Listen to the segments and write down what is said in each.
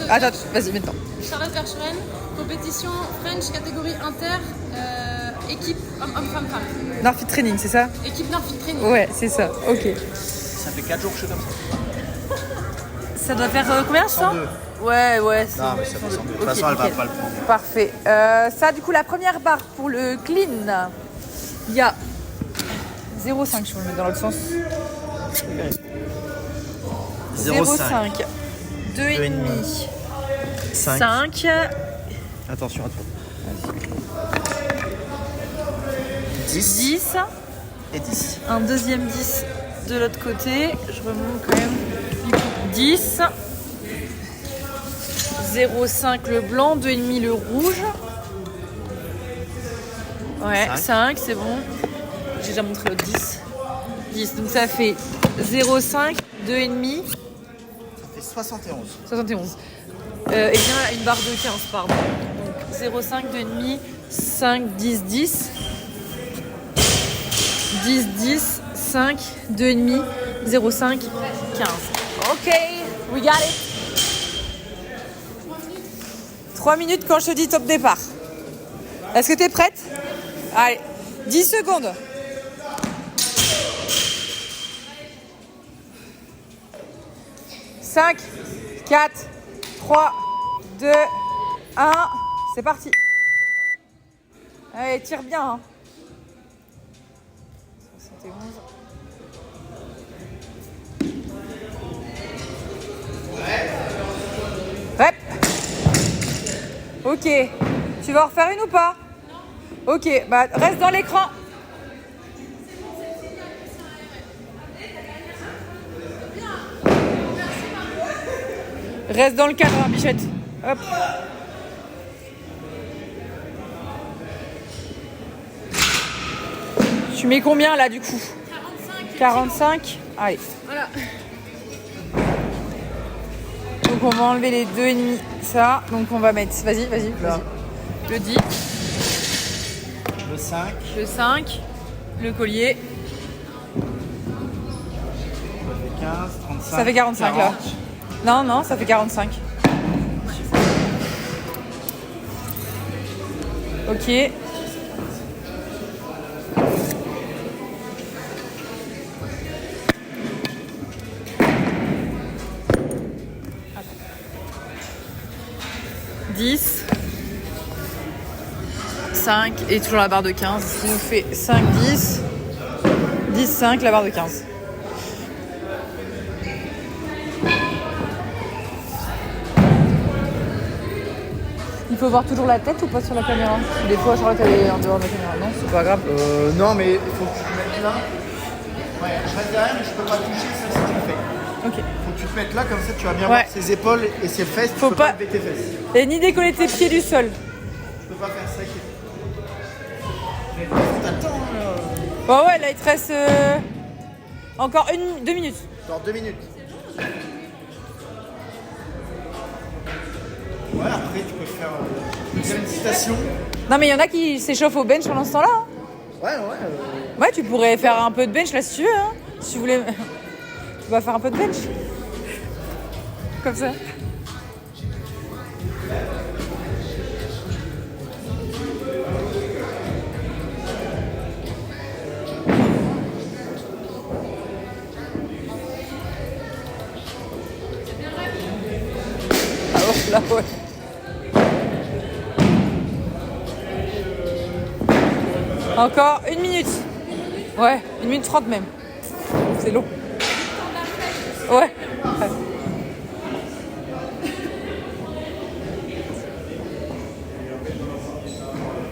Attends, vas-y, maintenant. Charlotte Verschuren, compétition French, catégorie inter, équipe homme-femme-femme. Norfit Training, c'est ça? Équipe Norfit Training. Ouais, c'est ça, ok. Ça fait 4 jours que je suis comme ça. Ça doit faire combien, 102? Ouais, c'est... Non, mais ça fait 102. De toute Ok, façon, elle va nickel. pas le prendre. Parfait. Ça, du coup, la première barre pour le clean, il y a 0,5, je vais le mettre dans l'autre sens. 0,5. 2,5. 5. Attention à toi. 10. Et 10. Un deuxième 10 de l'autre côté. Je remonte quand même. 10. 0,5 le blanc, 2,5 le rouge. Ouais, 5, c'est bon. J'ai déjà montré le 10. 10, donc ça fait 0,5, 2,5. Ça fait 71. 71. Et bien une barre de 15, pardon. Donc 0,5, 2,5, 5, 10, 10. 10, 10, 5, 2,5, 0,5, 15. Ok, we got it. 3 minutes quand je te dis top départ. Est-ce que tu es prête? Allez, 10 secondes. Cinq, 4, 3, 2, 1. C'est parti. Allez, tire bien. Hein. 71. Rep. Ok. Tu vas en refaire une ou pas? Ok, bah reste dans l'écran. Reste dans le cadre, hein, Bichette. Hop. Tu mets combien là du coup? 45. Allez. Voilà. Donc on va enlever les 2,5. Ça. Donc on va mettre. Vas-y. Là. Le 10. Le 5. Le 5. Le collier. Ça fait 15, 35. Ça fait 45 40. là. Non, ça fait 45. Ok. Attends. 10. 5 et toujours la barre de 15. Ce qui nous fait 5, 10. 10, 5, la barre de 15. Il faut voir toujours la tête ou pas sur la caméra? Des fois, Charlotte, elle est en dehors de la caméra. Non, c'est pas grave. Non, mais il faut que tu te mettes là. Ouais, je reste derrière, mais je peux pas toucher ça si tu le fais. Ok. Faut que tu te mettes là, comme ça tu vas bien Ouais. voir ses épaules et ses fesses. Faut tu peux pas- lever tes fesses. Et ni décoller tes pieds du sol. Tu peux pas faire ça. Mais t'attends. Bon, ouais, là, il te reste encore 2 minutes. Dans 2 minutes. Ouais, après tu peux faire une sollicitation. Non, mais il y en a qui s'échauffent au bench pendant ce temps-là. Hein. Ouais. Ouais, tu pourrais faire un peu de bench là si tu veux. Hein. Si tu voulais. Tu vas faire un peu de bench. Comme ça. Ah, oh, là, ouais. Encore 1 minute. Ouais, 1 minute 30 même. C'est long. Ouais.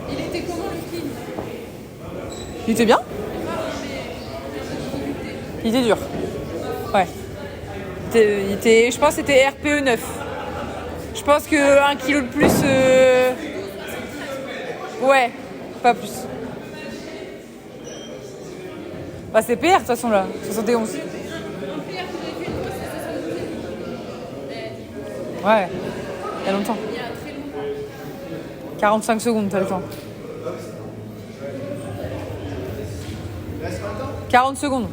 Il était comment le clean? Il était bien? Il était dur. Ouais. Je pense que c'était RPE 9. Je pense que 1 kg de plus. Ouais, pas plus. Bah c'est PR de toute façon là, 71. Ouais, il y a longtemps. 45 secondes, t'as le temps. 40 secondes.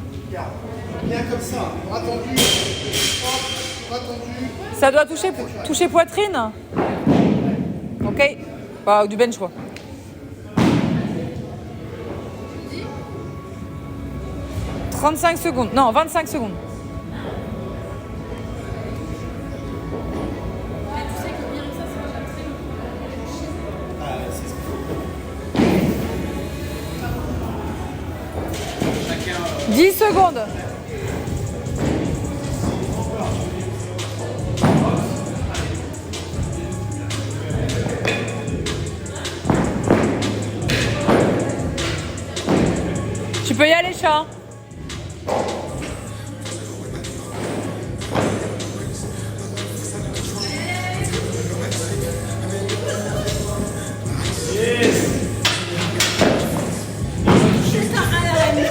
Bien comme ça, bras tendu, hop, bras tendu. Ça doit toucher poitrine. Ok. Bah, du bench, quoi. « 35 secondes. Non, 25 secondes. Tu sais que bien ça, c'est déjà très long. Ah, c'est ce qu'il faut. Chacun. 10 secondes. Tu peux y aller, chat.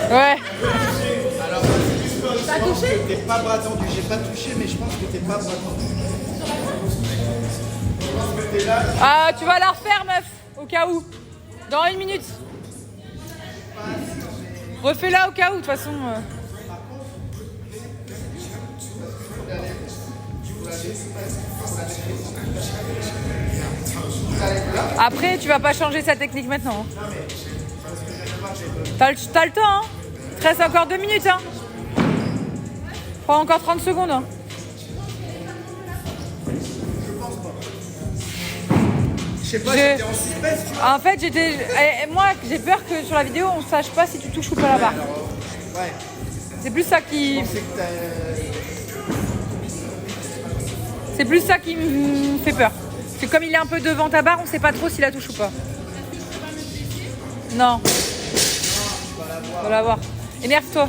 Ouais. Alors, t'as touché? T'es pas bras tendu. J'ai pas touché, mais je pense que t'es pas bras tendu. Je pense que t'es là. Ah, tu vas la refaire, meuf, au cas où. Dans 1 minute. Refais-la au cas où, de toute façon. Après, tu vas pas changer sa technique maintenant. Hein. T'as le temps, hein. Il te reste encore 2 minutes, hein. Prends encore 30 secondes. Hein. Je sais pas, j'étais en suspense, tu vois. En fait, moi, j'ai peur que sur la vidéo, on sache pas si tu touches ou pas la barre. Ouais. C'est plus ça qui... Je pensais que t'as. C'est plus ça qui me fait peur. C'est comme il est un peu devant ta barre, on sait pas trop s'il la touche ou pas. Non. On va la voir. Énerve-toi.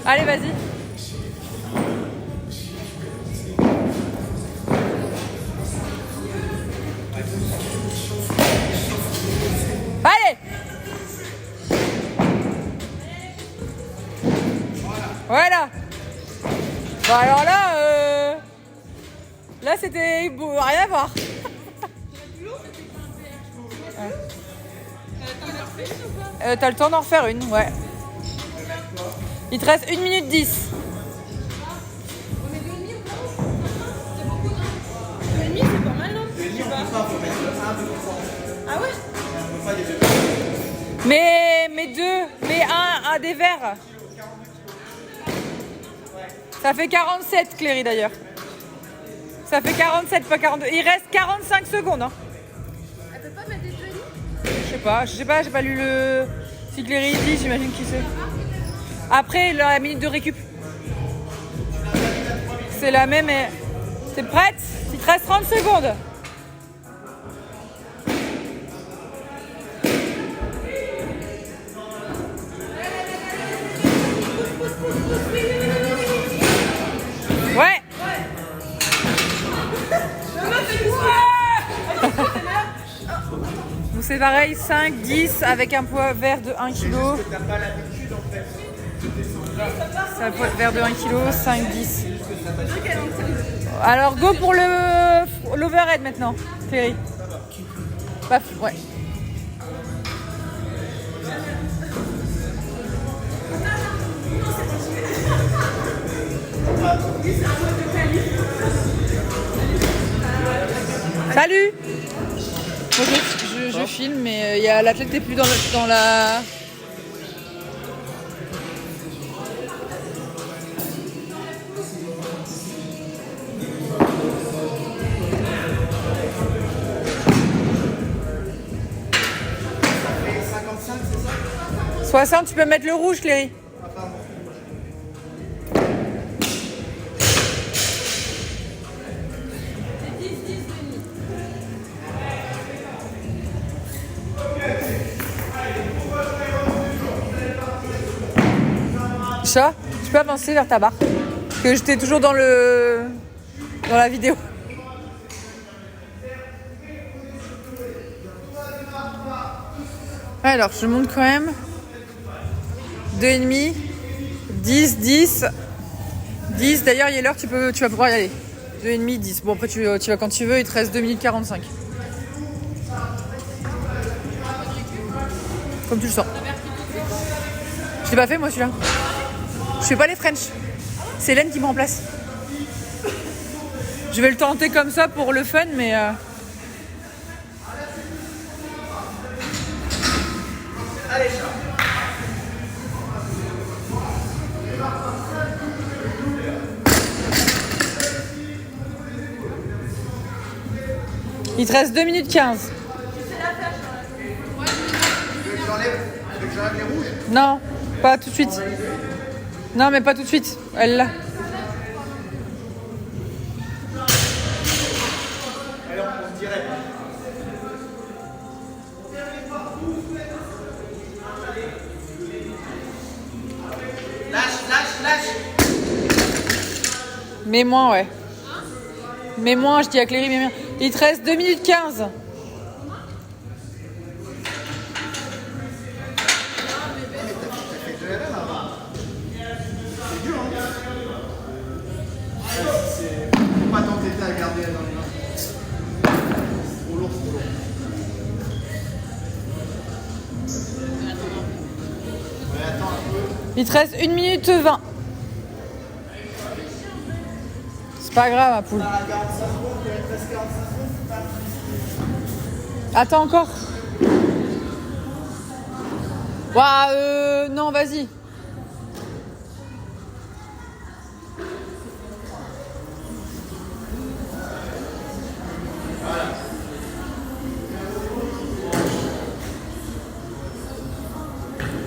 Allez, vas-y. Allez. Voilà. Bon alors là, là c'était beau, rien à voir. T'as le temps d'en refaire une, ouais. Il te reste 1 minute 10. On met 2,5 ou pas? C'est beaucoup, non? 2,5 c'est pas mal, non? Le lit, on peut pas, faut mettre 1, 2, 3. Ah ouais? On peut pas les deux. Mais un des verres. Ça fait 47, Cléry d'ailleurs. Ça fait 47, pas 42. Il reste 45 secondes. Hein. Elle peut pas mettre des 2,5? Je sais pas, j'ai pas lu le. Si Cléry dit, j'imagine qu'il sait. Après, la minute de récup. C'est la même. T'es prête? Il te reste 30 secondes. Ouais. Vous c'est pareil, 5, 10 avec un poids vert de 1 kg. T'as pas l'habitude en fait. C'est un poids vert de 1 kg, 5, 10. Alors go pour l'overhead maintenant, Cléry. Paf, ouais. Salut. Moi, je filme, mais il y a l'athlète n'est plus dans la... Et 55, c'est ça? 60, tu peux mettre le rouge, Cléry. Chat, tu peux avancer vers ta barre. Que j'étais toujours dans la vidéo. Alors, je monte quand même. 2,5, 10, 10. 10, d'ailleurs, il est l'heure, tu vas pouvoir y aller. 2,5, 10. Bon, après, tu vas quand tu veux, il te reste 2 minutes 45. Comme tu le sens. Je l'ai pas fait, moi, celui-là. Je fais pas les French. C'est Hélène qui me remplace. Je vais le tenter comme ça pour le fun, mais... Allez, ciao. Il te reste 2 minutes 15. Tu veux que j'enlève les rouges? Non, pas tout de suite. Non, mais pas tout de suite. Elle là. Alors, on se dirait. Lâche. Mets moins, ouais. Mets moins, je dis à Cléry, mets moins. Il te reste 2 minutes 15. C'est dur, hein. Faut pas t'entêter à garder dans les mains. Trop lourd. Ouais, attends un peu. Il te reste 1 minute 20. C'est pas grave, ma poule. 45 secondes, il reste 45 secondes. Attends encore. Ouah, non, vas-y.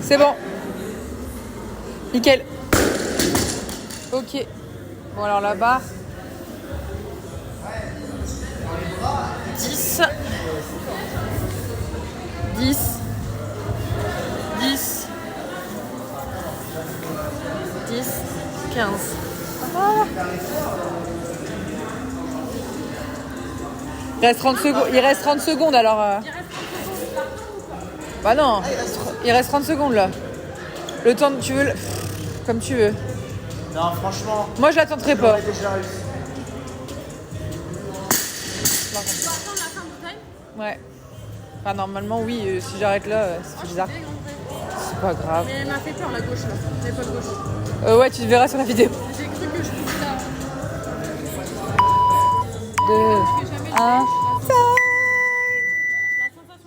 C'est bon. Nickel. Ok. Bon, alors la barre. 10. 10. 10. 10. 15. Ah. Il reste 30 secondes alors. Bah non, il reste 30 secondes là. Le temps que tu veux. Comme tu veux. Non, franchement. Moi je l'attendrai pas. J'aurais déjà réussi. On va attendre la fin du time. Ouais. Enfin, normalement, oui, si j'arrête là, c'est bizarre. C'est pas grave. Mais elle m'a fait peur la gauche là, l'épaule gauche. Ouais, tu te verras sur la vidéo. J'ai cru que je pouvais la. 2, 1.